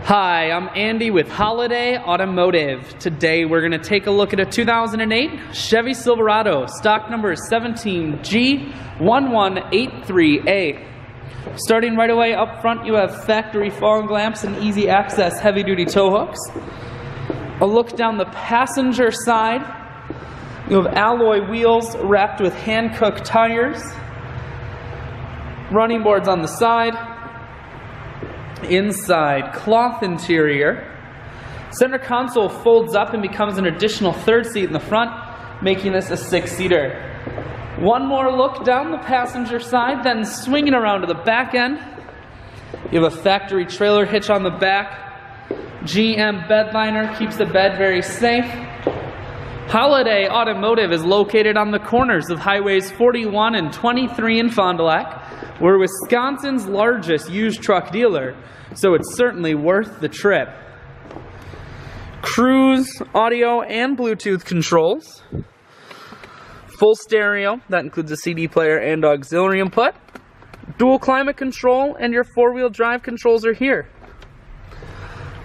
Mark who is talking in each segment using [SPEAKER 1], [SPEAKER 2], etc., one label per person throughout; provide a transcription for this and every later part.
[SPEAKER 1] Hi, I'm Andy with Holiday Automotive. Today we're going to take a look at a 2008 Chevy Silverado, stock number is 17G1183A. Starting right away up front, you have factory fog lamps and easy access heavy-duty tow hooks. A look down the passenger side, you have alloy wheels wrapped with hand-cooked tires, running boards on the side. Inside, cloth interior. Center console folds up and becomes an additional third seat in the front, making this a 6-seater. One more look down the passenger side, then swinging around to the back end. You have a factory trailer hitch on the back. GM bed liner keeps the bed very safe. Holiday Automotive is located on the corners of Highways 41 and 23 in Fond du Lac. We're Wisconsin's largest used truck dealer, so it's certainly worth the trip. Cruise, audio, and Bluetooth controls. Full stereo, that includes a CD player and auxiliary input. Dual climate control, and your four-wheel drive controls are here.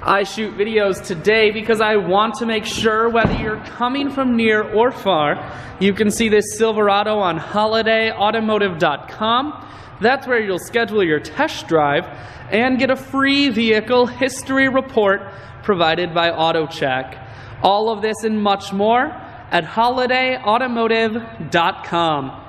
[SPEAKER 1] I shoot videos today because I want to make sure whether you're coming from near or far, you can see this Silverado on holidayautomotive.com. That's where you'll schedule your test drive and get a free vehicle history report provided by AutoCheck. All of this and much more at holidayautomotive.com.